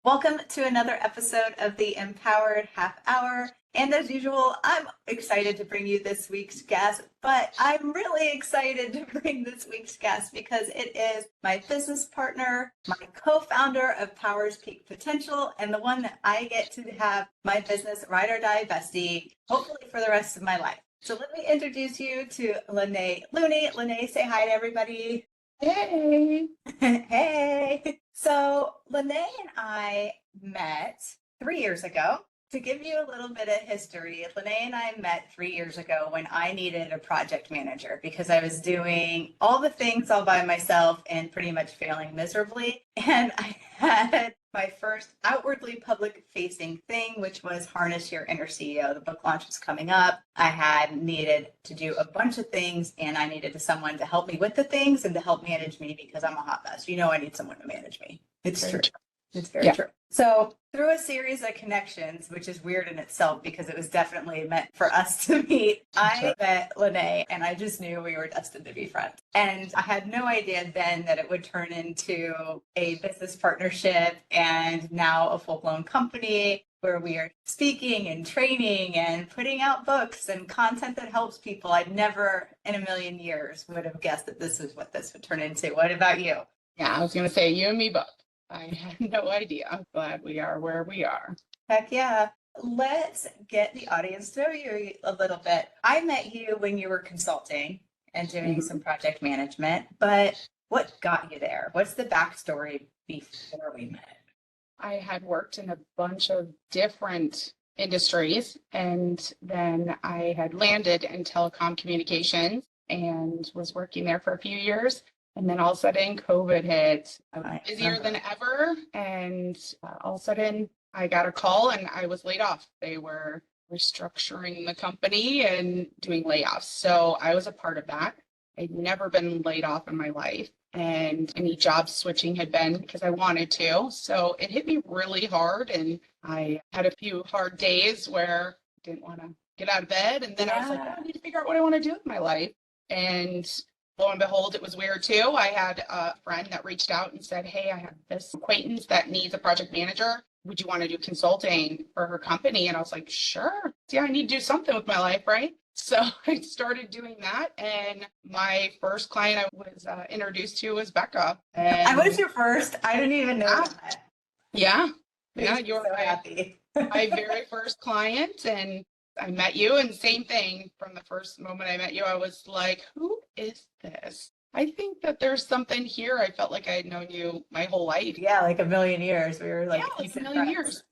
Welcome to another episode of the Empowered Half Hour. And as usual, I'm excited to bring you this week's guest, but I'm really excited to bring this week's guest because it is my business partner, my co-founder of Powers Peak Potential, and the one that I get to have my business ride or die bestie, hopefully for the rest of my life. So let me introduce you to Lynae Looney. Lynae, say hi to everybody. Hey. Hey. So Lynae and I met 3 years ago. To give you a little bit of history, Lynae and I met 3 years ago when I needed a project manager because I was doing all the things all by myself and pretty much failing miserably. And I had my first outwardly public facing thing, which was Harness Your Inner CEO. The book launch was coming up. I had needed to do a bunch of things and I needed someone to help me with the things and to help manage me because I'm a hot mess. You know, I need someone to manage me. It's true. It's very true. So through a series of connections, which is weird in itself because it was definitely meant for us to meet, I met Lynae and I just knew we were destined to be friends. And I had no idea then that it would turn into a business partnership and now a full-blown company where we are speaking and training and putting out books and content that helps people. I'd never in a million years would have guessed that this is what this would turn into. What about you? Yeah, I was going to say you and me both. I had no idea. I'm glad we are where we are. Heck yeah. Let's get the audience to know you a little bit. I met you when you were consulting and doing some project management, but what got you there? What's the backstory before we met? I had worked in a bunch of different industries, and then I had landed in telecom communications and was working there for a few years. And then all of a sudden, COVID hit. I was busier than ever. And all of a sudden, I got a call and I was laid off. They were restructuring the company and doing layoffs. So I was a part of that. I'd never been laid off in my life. And any job switching had been because I wanted to. So it hit me really hard. And I had a few hard days where I didn't want to get out of bed. And then I was like, I need to figure out what I want to do with my life. And lo and behold, it was weird too. I had a friend that reached out and said, hey, I have this acquaintance that needs a project manager. Would you want to do consulting for her company? And I was like, sure. Yeah, I need to do something with my life, right? So I started doing that. And my first client I was introduced to was Becca. And I was your first. I didn't even know that. Yeah. Yeah, you're so happy. my very first client. And I met you, and same thing from the first moment I met you, I was like, who is this? I think that there's something here. I felt like I had known you my whole life. Yeah, like a million years. We were like, a million years.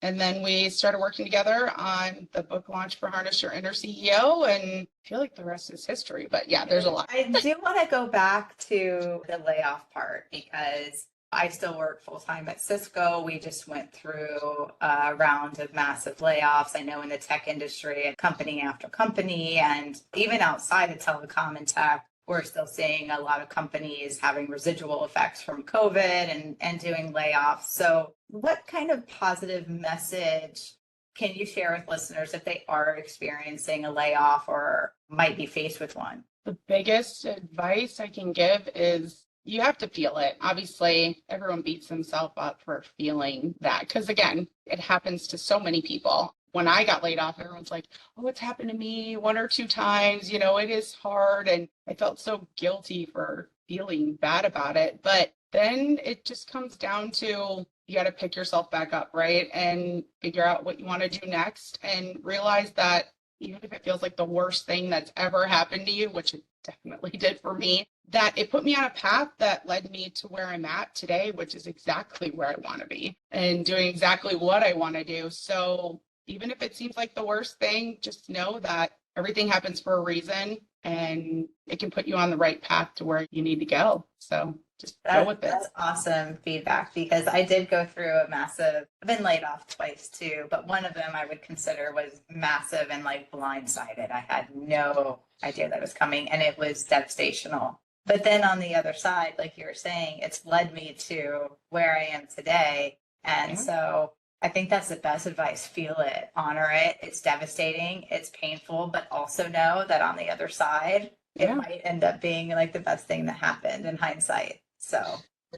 And then we started working together on the book launch for Harness Your Inner CEO, and I feel like the rest is history. But yeah, there's a lot. I do want to go back to the layoff part because I still work full-time at Cisco. We just went through a round of massive layoffs. I know in the tech industry, company after company, and even outside of telecom and tech, we're still seeing a lot of companies having residual effects from COVID and doing layoffs. So what kind of positive message can you share with listeners if they are experiencing a layoff or might be faced with one? The biggest advice I can give is you have to feel it. Obviously, everyone beats themselves up for feeling that because, again, it happens to so many people. When I got laid off, everyone's like, oh, it's happened to me 1 or 2 times. You know, it is hard. And I felt so guilty for feeling bad about it. But then it just comes down to you got to pick yourself back up, right? And figure out what you want to do next and realize that even if it feels like the worst thing that's ever happened to you, which it definitely did for me, that it put me on a path that led me to where I'm at today, which is exactly where I want to be and doing exactly what I want to do. So even if it seems like the worst thing, just know that everything happens for a reason and it can put you on the right path to where you need to go. So just go with it. That's awesome feedback because I did go through a massive, I've been laid off twice too, but one of them I would consider was massive and like blindsided. I had no idea that was coming and it was devastational. But then on the other side, like you were saying, it's led me to where I am today. And so I think that's the best advice. Feel it, honor it. It's devastating. It's painful, but also know that on the other side, it might end up being like the best thing that happened in hindsight. So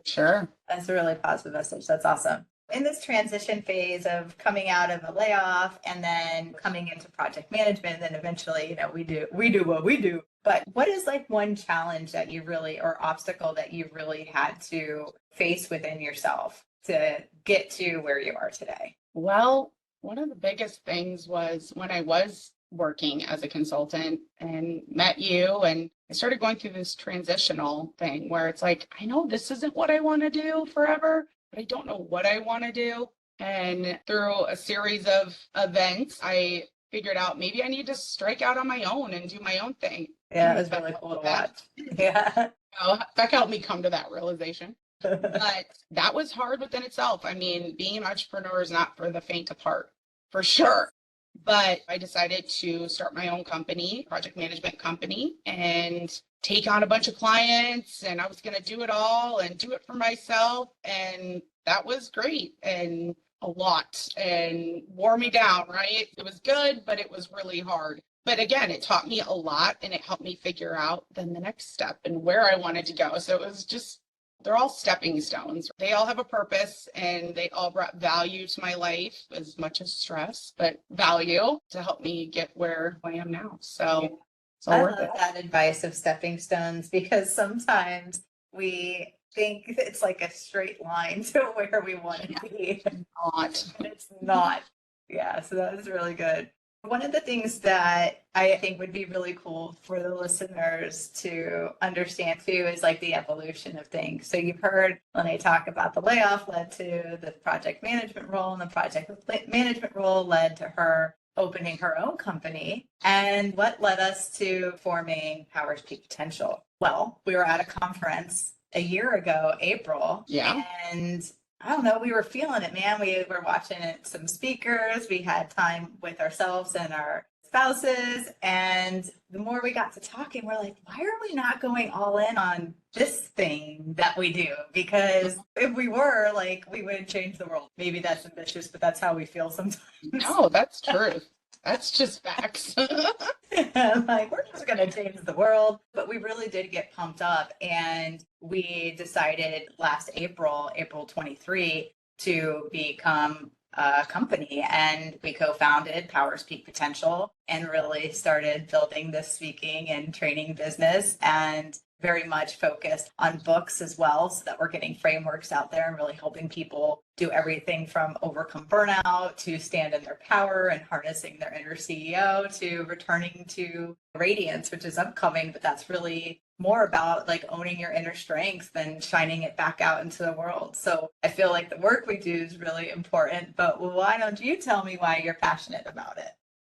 sure. That's a really positive message. That's awesome. In this transition phase of coming out of a layoff and then coming into project management, then eventually, we do what we do. But what is like one challenge that you really, or obstacle that you really had to face within yourself to get to where you are today? Well, one of the biggest things was when I was working as a consultant and met you, and I started going through this transitional thing where it's like, I know this isn't what I want to do forever, but I don't know what I want to do. And through a series of events, I figured out maybe I need to strike out on my own and do my own thing. Yeah, it was really cool to watch. Yeah. That helped me come to that realization. But that was hard within itself. I mean, being an entrepreneur is not for the faint of heart, for sure. But I decided to start my own company, project management company, and take on a bunch of clients. And I was going to do it all and do it for myself. And that was great and a lot and wore me down, right? It was good, but it was really hard. But again, it taught me a lot and it helped me figure out then the next step and where I wanted to go. So it was just, they're all stepping stones. They all have a purpose and they all brought value to my life as much as stress, but value to help me get where I am now. So it's all I worth love it. that advice of stepping stones because sometimes we think it's like a straight line to where we want to be. Not. It's not. Yeah, so that was really good. One of the things that I think would be really cool for the listeners to understand too is like the evolution of things. So you've heard Lynae talk about the layoff led to the project management role, and the project management role led to her opening her own company. And what led us to forming Power's Peak Potential? Well, we were at a conference a year ago, April. Yeah. And I don't know, we were feeling it, man. We were watching some speakers. We had time with ourselves and our spouses. And the more we got to talking, we're like, why are we not going all in on this thing that we do? Because if we were, like, we would change the world. Maybe that's ambitious, but that's how we feel sometimes. No, that's true. That's just facts. Like, we're just going to change the world. But we really did get pumped up. And we decided last April 23, to become a company. And we co-founded Power's Peak Potential and really started building this speaking and training business, and very much focused on books as well, so that we're getting frameworks out there and really helping people do everything from overcome burnout to stand in their power and harnessing their inner CEO to returning to radiance, which is upcoming. But that's really more about like owning your inner strength than shining it back out into the world. So I feel like the work we do is really important, but why don't you tell me why you're passionate about it?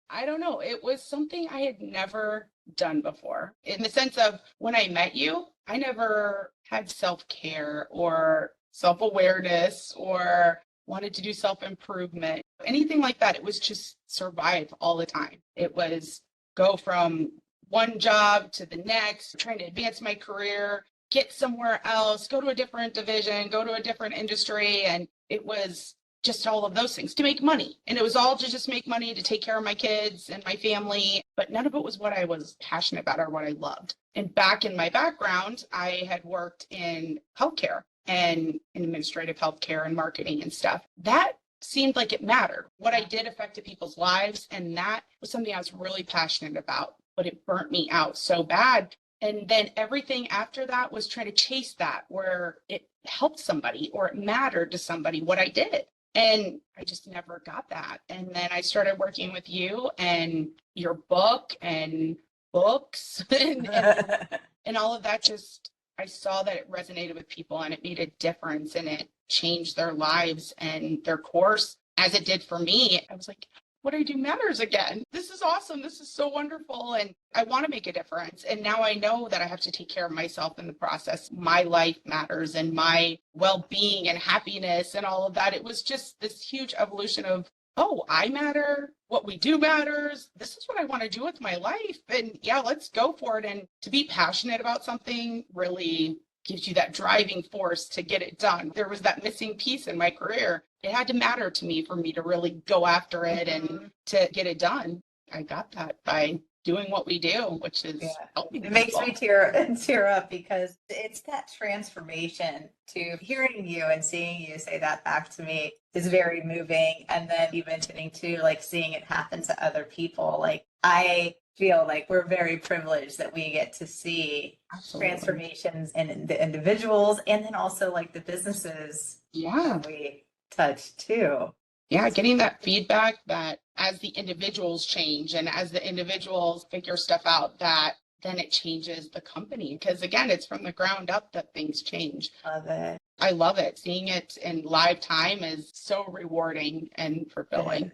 I don't know. It was something I had never done before, in the sense of when I met you, I never had self-care or self-awareness or wanted to do self-improvement, anything like that. It was just survive all the time. It was go from one job to the next, trying to advance my career, get somewhere else, go to a different division, go to a different industry. And it was just all of those things to make money. And it was all to just make money to take care of my kids and my family. But none of it was what I was passionate about or what I loved. And back in my background, I had worked in healthcare and in administrative healthcare and marketing and stuff. That seemed like it mattered. What I did affected people's lives. And that was something I was really passionate about, but it burnt me out so bad. And then everything after that was trying to chase that, where it helped somebody or it mattered to somebody what I did. And I just never got that. And then I started working with you and your book and books and all of that. Just, I saw that it resonated with people and it made a difference and it changed their lives and their course as it did for me. I was like, what I do matters again. This is awesome. This is so wonderful. And I want to make a difference. And now I know that I have to take care of myself in the process. My life matters and my well-being and happiness and all of that. It was just this huge evolution of, oh, I matter. What we do matters. This is what I want to do with my life. And yeah, let's go for it. And to be passionate about something really gives you that driving force to get it done. There was that missing piece in my career. It had to matter to me for me to really go after it and to get it done. I got that by doing what we do, which is Yeah. helping It makes people. me tear up because it's that transformation to hearing you and seeing you say that back to me is very moving. And then you mentioning too, like seeing it happen to other people. Like I feel like we're very privileged that we get to see Absolutely. transformations in the individuals and then also like the businesses Yeah. that we touch too. Yeah, getting that feedback that as the individuals change and as the individuals figure stuff out, that then it changes the company. Because again, it's from the ground up that things change. Love it. I love it. Seeing it in live time is so rewarding and fulfilling.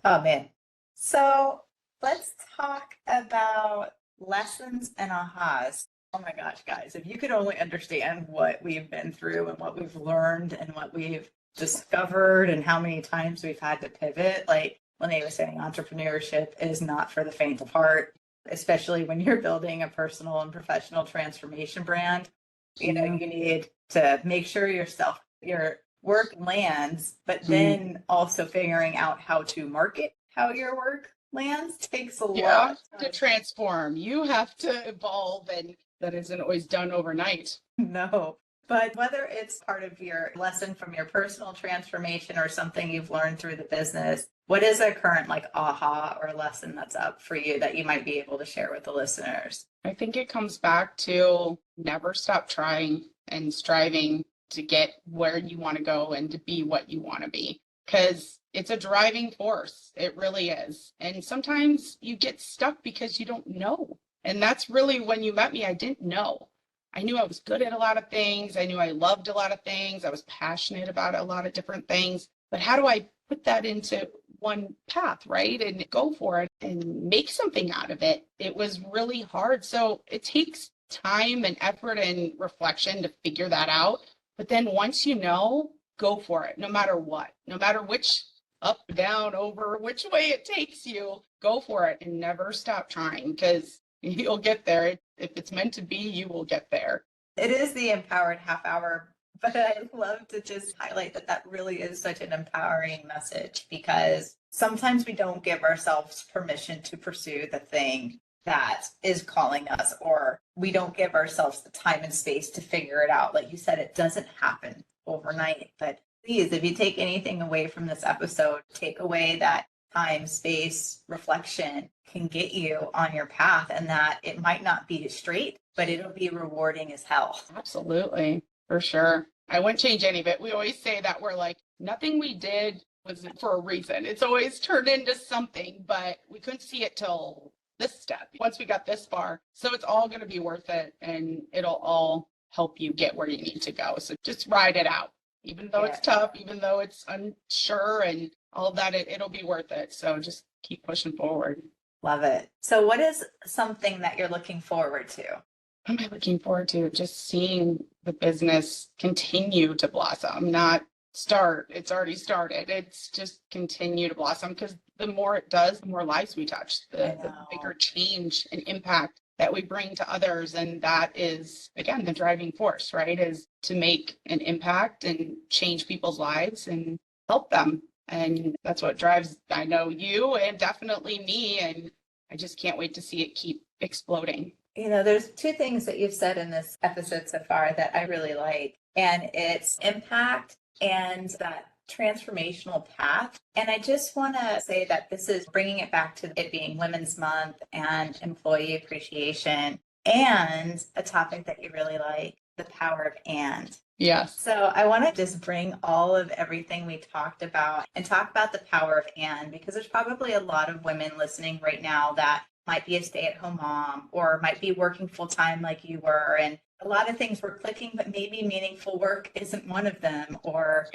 Oh man. So let's talk about lessons and ahas. Oh my gosh, guys, if you could only understand what we've been through and what we've learned and what we've discovered and how many times we've had to pivot, like Lynae was saying, entrepreneurship is not for the faint of heart, especially when you're building a personal and professional transformation brand. You know, you need to make sure your work lands, but then also figuring out how to market how your work lands takes a lot to transform. You have to evolve, and that isn't always done overnight. No. But whether it's part of your lesson from your personal transformation or something you've learned through the business, what is a current like aha or lesson that's up for you that you might be able to share with the listeners? I think it comes back to never stop trying and striving to get where you want to go and to be what you want to be, because it's a driving force. It really is. And sometimes you get stuck because you don't know. And that's really when you met me, I didn't know. I knew I was good at a lot of things. I knew I loved a lot of things. I was passionate about a lot of different things. But how do I put that into one path, right? And go for it and make something out of it? It was really hard. So it takes time and effort and reflection to figure that out. But then once you know, go for it, no matter what, no matter which up, down, over, which way it takes you, go for it and never stop trying, because you'll get there. If it's meant to be, you will get there. It is the empowered half hour, but I love to just highlight that that really is such an empowering message because sometimes we don't give ourselves permission to pursue the thing that is calling us, or we don't give ourselves the time and space to figure it out. Like you said, it doesn't happen overnight, but please, if you take anything away from this episode, take away that time, space, reflection can get you on your path, and that it might not be straight, but it'll be rewarding as hell. Absolutely, for sure. I wouldn't change any of it. We always say that we're like, nothing we did was for a reason. It's always turned into something, but we couldn't see it till this step, once we got this far. So it's all going to be worth it, and it'll all help you get where you need to go. So just ride it out. Even though it's tough, even though it's unsure and all of that, it'll be worth it. So just keep pushing forward. Love it. So what is something that you're looking forward to? What am I looking forward to? Just seeing the business continue to blossom, not start. It's already started. It's just continue to blossom, because the more it does, the more lives we touch, the bigger change and impact that we bring to others. And that is, again, the driving force, right? Is to make an impact and change people's lives and help them. And that's what drives, I know, you and definitely me. And I just can't wait to see it keep exploding. You know, there's two things that you've said in this episode so far that I really like, and it's impact and that transformational path. And I just want to say that this is bringing it back to it being Women's Month and employee appreciation, and a topic that you really like, the power of and. Yes. So I want to just bring all of everything we talked about and talk about the power of and, because there's probably a lot of women listening right now that might be a stay-at-home mom or might be working full-time like you were, and a lot of things were clicking, but maybe meaningful work isn't one of them, or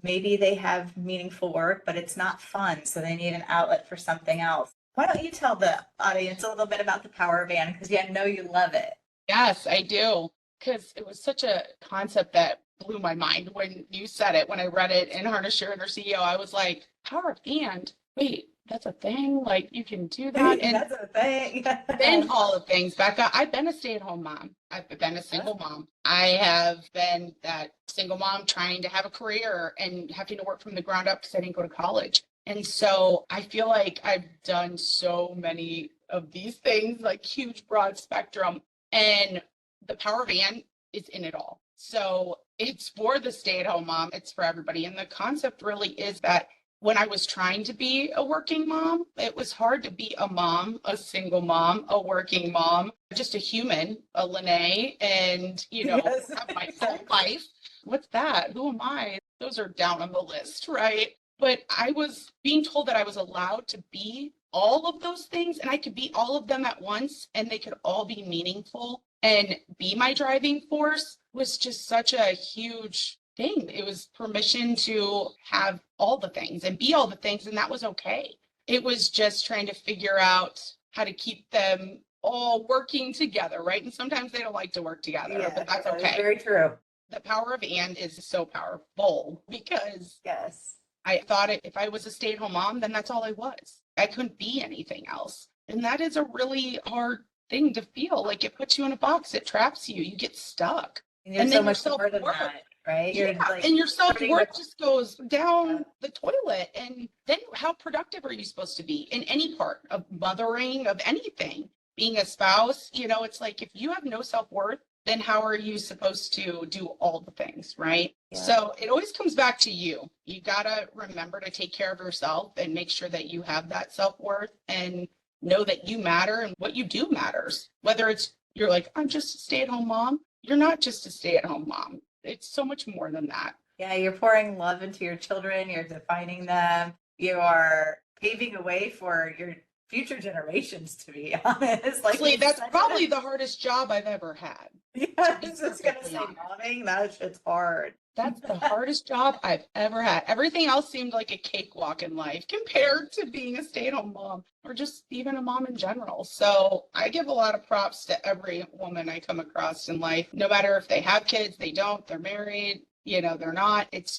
maybe they have meaningful work but it's not fun, so they need an outlet for something else. Why don't you tell the audience a little bit about the power of and, because I know you love it. Yes, I do, because it was such a concept that blew my mind when you said it. When I read it in Harness Share and her CEO, I was like, power of and, wait, that's a thing? Like, you can do that? And that's a thing. been all the things, Becca. I've been a stay-at-home mom. I've been a single mom. I have been that single mom trying to have a career and having to work from the ground up because I didn't go to college. And so I feel like I've done so many of these things, like huge, broad spectrum. And the power of and is in it all. So it's for the stay-at-home mom, it's for everybody. And the concept really is that when I was trying to be a working mom, it was hard to be a mom, a single mom, a working mom, just a human, a Lynae, and, Yes, have my own exactly. life. What's that? Who am I? Those are down on the list, right? But I was being told that I was allowed to be all of those things and I could be all of them at once and they could all be meaningful and be my driving force was just such a huge thing. It was permission to have all the things and be all the things, and that was okay. It was just trying to figure out how to keep them all working together, right? And sometimes they don't like to work together, Yeah, but that's that is okay. very true. The power of and is so powerful because Yes. I thought if I was a stay-at-home mom, then that's all I was. I couldn't be anything else. And that is a really hard thing to feel. Like it puts you in a box, it traps you, you get stuck. And And there's so then your much more than self-worth, that, right? yeah, You're like and your putting the self-worth just goes down the toilet. And then how productive are you supposed to be in any part of mothering, of anything? Being a spouse, it's like if you have no self-worth, then how are you supposed to do all the things, right? Yeah. So it always comes back to you. You got to remember to take care of yourself and make sure that you have that self-worth and know that you matter and what you do matters. Whether it's you're like, I'm just a stay-at-home mom. You're not just a stay-at-home mom. It's so much more than that. Yeah, you're pouring love into your children, you're defining them, you are paving a way for your future generations, to be honest. Like Honestly, that's probably the hardest job I've ever had. Yeah, I was just gonna say momming, that shit's hard. That's the hardest job I've ever had. Everything else seemed like a cakewalk in life compared to being a stay-at-home mom or just even a mom in general. So I give a lot of props to every woman I come across in life, no matter if they have kids, they don't, they're married, they're not. It's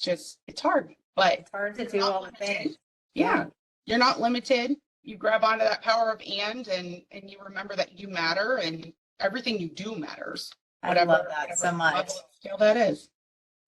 hard, but it's hard to do all the things. Yeah. You're not limited. You grab onto that power of and you remember that you matter and everything you do matters. I love that so much. Scale that is.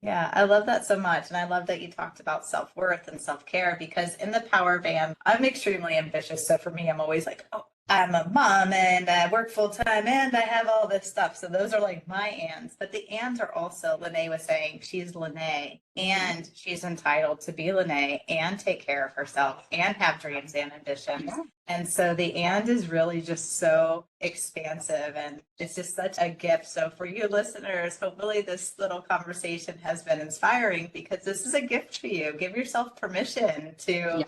Yeah, I love that so much. And I love that you talked about self-worth and self-care because in the power band, I'm extremely ambitious. So for me, I'm always like, oh, I'm a mom and I work full time and I have all this stuff. So those are like my ands. But the ands are also, Lynae was saying, she's Lynae and she's entitled to be Lynae and take care of herself and have dreams and ambitions. Yeah. And so the and is really just so expansive and it's just such a gift. So for you listeners, hopefully this little conversation has been inspiring because this is a gift for you. Give yourself permission to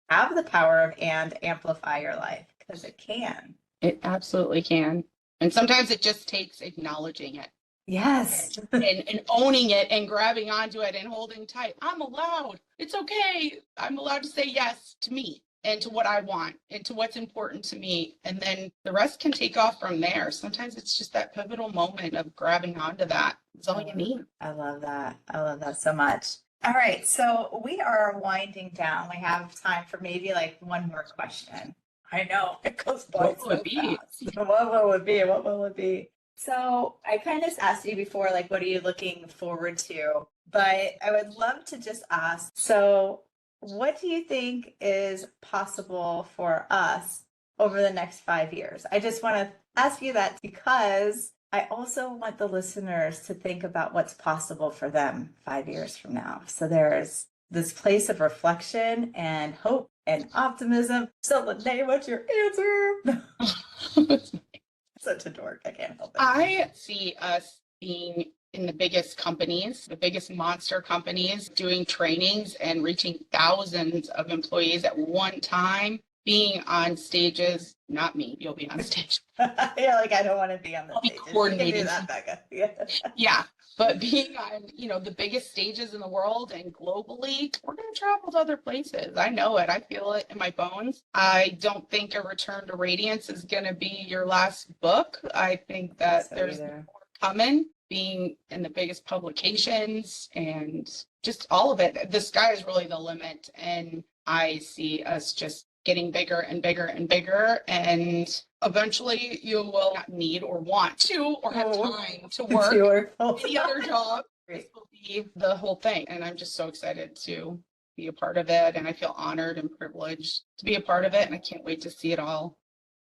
have the power of and amplify your life because it can. It absolutely can. And sometimes it just takes acknowledging it. Yes. and owning it and grabbing onto it and holding tight. I'm allowed. It's okay. I'm allowed to say yes to me and to what I want and to what's important to me. And then the rest can take off from there. Sometimes it's just that pivotal moment of grabbing onto that. It's all you need. I love that. I love that so much. All right. So we are winding down. We have time for maybe like one more question. I know it goes by What will it be? What will it be? What will it be? So I kind of asked you before, like, what are you looking forward to? But I would love to just ask, so what do you think is possible for us over the next 5 years? I just want to ask you that because I also want the listeners to think about what's possible for them 5 years from now. So there's this place of reflection and hope and optimism. So Lynae, what's your answer? Such a dork. I can't help it. I see us being in the biggest companies, the biggest monster companies, doing trainings and reaching thousands of employees at one time, being on stages. Not me, you'll be on stage. Yeah, like I don't want to be on the stage. Coordinating. You can do that, Becca. Yeah. Yeah. But being on, the biggest stages in the world and globally, we're going to travel to other places. I know it. I feel it in my bones. I don't think A Return to Radiance is going to be your last book. I think that there's more coming, being in the biggest publications and just all of it. The sky is really the limit. And I see us just getting bigger and bigger and bigger. And eventually you will not need or want to or have time to work any other job. This will be the whole thing. And I'm just so excited to be a part of it. And I feel honored and privileged to be a part of it. And I can't wait to see it all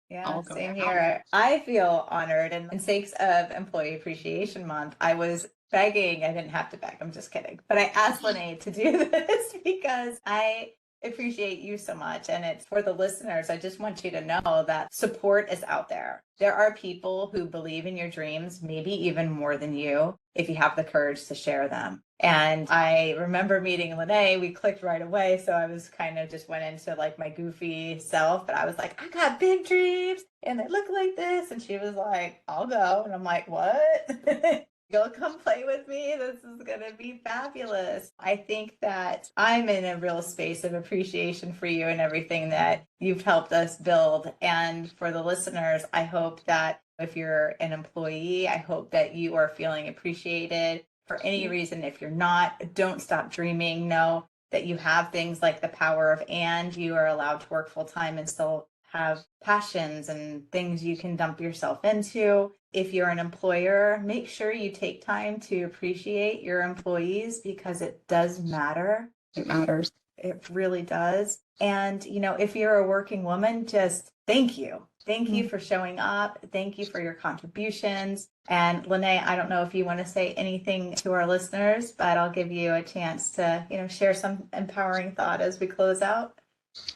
Yeah, I'll go same down. here. I feel honored. And in sakes of Employee Appreciation Month, I was begging, I didn't have to beg, I'm just kidding. But I asked Lynae to do this because I appreciate you so much. And it's for the listeners. I just want you to know that support is out there. There are people who believe in your dreams, maybe even more than you, if you have the courage to share them. And I remember meeting Lynae, we clicked right away. So I was kind of just went into like my goofy self, but I was like, I got big dreams and they look like this. And she was like, I'll go. And I'm like, what? You'll come play with me. This is going to be fabulous. I think that I'm in a real space of appreciation for you and everything that you've helped us build. And for the listeners, I hope that if you're an employee, I hope that you are feeling appreciated. For any reason, if you're not, don't stop dreaming. Know that you have things like the power of and you are allowed to work full time and still have passions and things you can dump yourself into. If you're an employer, make sure you take time to appreciate your employees because it does matter. It matters. It really does. And, if you're a working woman, just thank you. Thank you for showing up. Thank you for your contributions. And Lynae, I don't know if you want to say anything to our listeners, but I'll give you a chance to, share some empowering thought as we close out.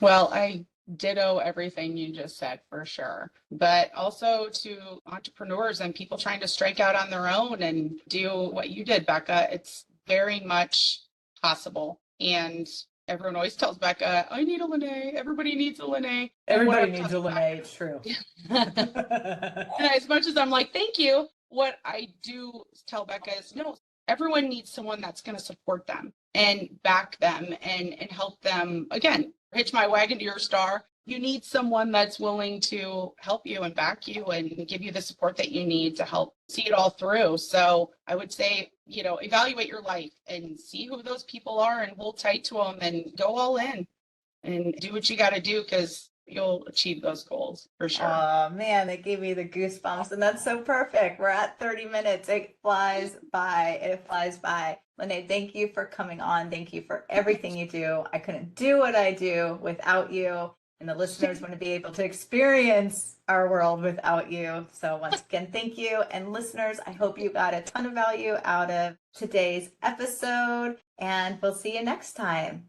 Well, I ditto everything you just said for sure. But also to entrepreneurs and people trying to strike out on their own and do what you did, Becca, it's very much possible. And everyone always tells Becca, I need a Lynae. Everybody needs a Lynae. Everybody needs a Lynae, it's true. And as much as I'm like, thank you, what I do tell Becca is, no, everyone needs someone that's going to support them and back them and help them. Again, hitch my wagon to your star. You need someone that's willing to help you and back you and give you the support that you need to help see it all through. So I would say, evaluate your life and see who those people are and hold tight to them and go all in and do what you got to do because you'll achieve those goals for sure. Oh man, that gave me the goosebumps, and that's so perfect. We're at 30 minutes. It flies by. It flies by. Lynae, thank you for coming on. Thank you for everything you do. I couldn't do what I do without you, and the listeners want to be able to experience our world without you. So once again, thank you. And listeners, I hope you got a ton of value out of today's episode, and we'll see you next time.